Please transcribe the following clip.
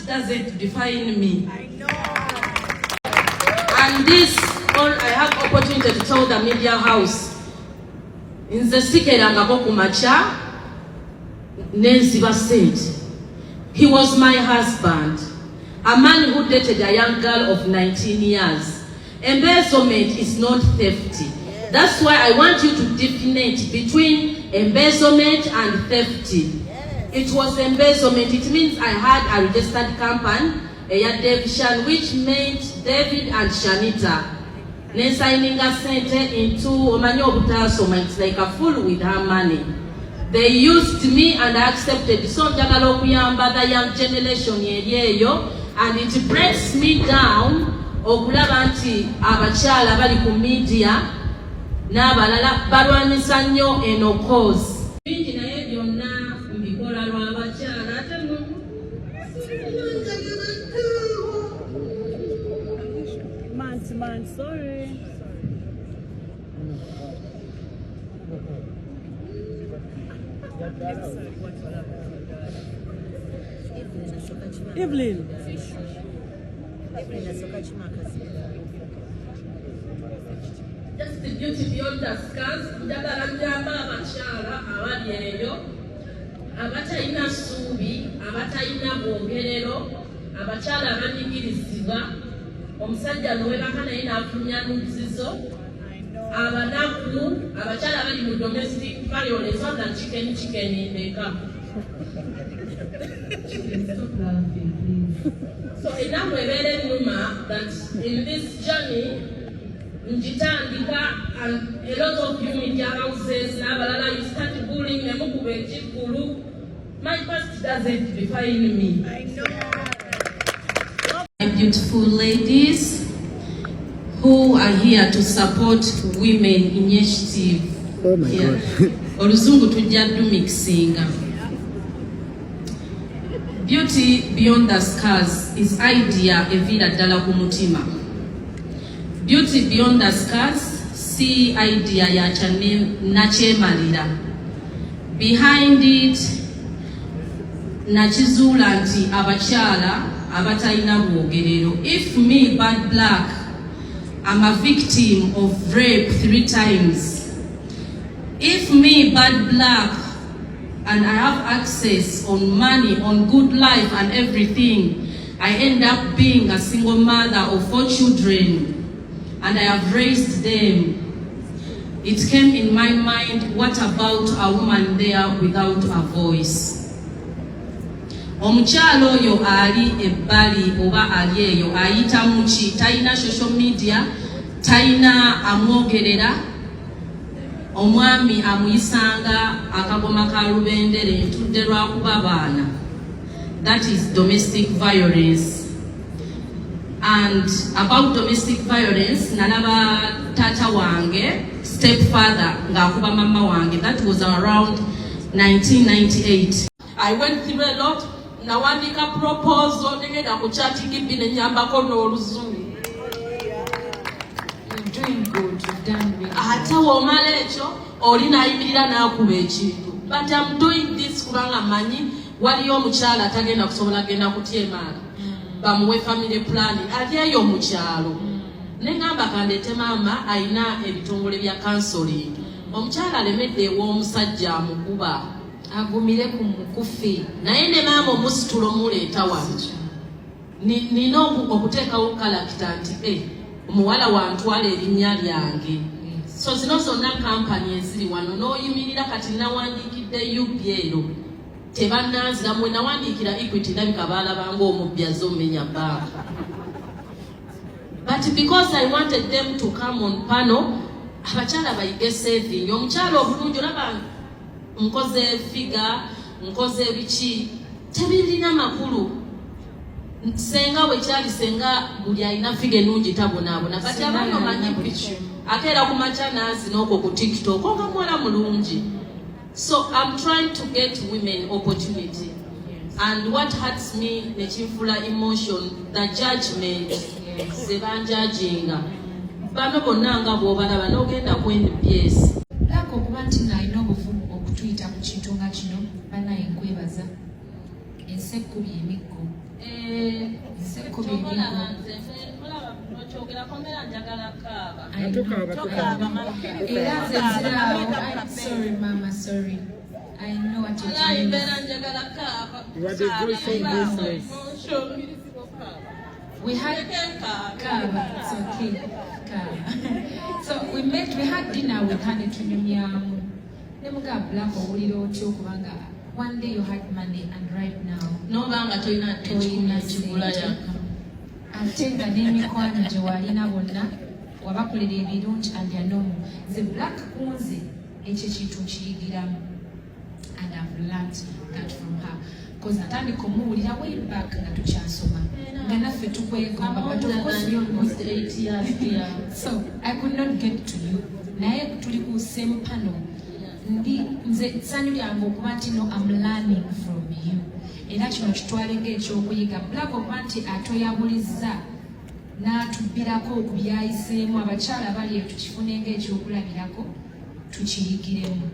doesn't define me. I know. And this, all I have opportunity to tell the media house. In the sikerangako kumacha, nenziba sente. He was my husband, a man who dated a young girl of 19 years. Embezzlement is not theft. That's why I want you to differentiate between embezzlement and theft. It was embezzlement. It means I had a registered company, Davishan, which meant David and Shanita. Then signing a center into Omanyo Butasoma. It's like a fool with her money. They used me and I accepted. So njagala okuyamba the young generation yeyo, and it breaks me down. Okulaba nti abakyala bali ku media n'abalala balwanisa nnyo eno cause. Bingi naye byonna mbikola lw'abakyala ate Man, sorry. Evelyn. Just the beauty beyond the scars. Njagala njamba abakyala abali eyo abatalina ssuubi, abatalina bwogerero, abakyala abanyigirizibwa, omusajja n'owebaka naye n'afunya n'oluzizo, abanaku, abakyala abali mu domestic violence, wanda chicken eka. So enough webere numa that in this journey, njitandika and a lot of you media houses, n'abalala you start bullying nemukube ekikulu. My past doesn't define me. I know. Beautiful ladies who are here to support women initiative. Oh my God. Oluzungu tujja mixinga. Beauty beyond the scars is idea evira ddala ku mutima. Beauty beyond the scars si idea ya nakyemalira. Behind it nakizuula nti abakyala abatalina bwogerero. If me, Bad Black, I'm a victim of rape 3 times. If me, Bad Black, and I have access on money, on good life and everything, I end up being a single mother of 4 children, and I have raised them. It came in my mind, what about a woman there without a voice? Omukyalo oyo ali ebbali oba ali eyo ayita muki, talina social media, talina amwogerera, omwami amuyisanga akagoma ka lubendere ntudde lwakuba baana. That is domestic violence. And about domestic violence, nalaba tata wange, stepfather, ng'akuba mama wange. That was around 1998. I went through a lot. Nawandika proposal nigenda ku chatting bine nyambako n'oluzungu. You're doing good. You've done really good. Ate womala ekyo oli nayimirira n'akuba ekintu. But I'm doing this kubanga manyi waliyo omukyala tagenda kusobola genda kutyemaala. Bamuwe family planning. Ali eyo omukyalo. Nengamba kandeete maama ayina ebitongole bya counseling. Omukyala alemedde ew'omusajja amukuba. Agumire ku mukufi. Naye ne maama omusitulo muleeta wano. Nina okuteekawo kalakita nti omuwala wantwala erinnya lyange. So zino zonna kampani eziri wano n'oyimirira kati nawandiikidde UPL. Tebannanzira mwe nawandiikira Equity ndabika baalabanga omubbi azze omenya banka. But because I wanted them to come on panel, abakyala bayige saving. Omukyala obulungi olaba nkoze figa, nkoze biki, tebirina makulu. Senga wekyali senga buli alina figa ennungi tabonaabona. Kati abaana omanyi biki. Akeera ku makya n'azina okwo ku TikTok, nga muwala mulungi. So I'm trying to get women opportunity. And what hurts me, nekinfula emotion, the judgment, zebanjajinga. Bano bonna nga bw'obalaba n'ogenda ku NBS. Lako okuba nti ng'alina obuvumu okutuyita mu kintu nga kino, bannaye nkwebaza. Ensi ekkubye emiggo. Sorry, Mama, sorry. I know what you're trying to say. You are the voice of business. We had Kaba, it's okay. Kaba. So we had dinner with Honey Tunyamyamu. Nemuga black or kubanga. One day you had money and right now. No banga toina chibulaya. Atenga n'emikwano gye walina bonna wabakolera ebirungi andanomu the black kunze ekyo kintu nkiyigiramu and I've learned that from her because natandika omuwulira way back nga tukyasoma nga naffe tukwegomba but of course we almost 8 years here. so I could not get to you naye tuli ku same panel nze ssanyu lyange okuba nti no I'm learning from you era kino kitwale ng'ekyokuyiga black okuba nti atoyabulizza n'atubbirako okubyayiseemu abakyala bali eyo tukifune ng'ekyokulabirako tukiyigiremu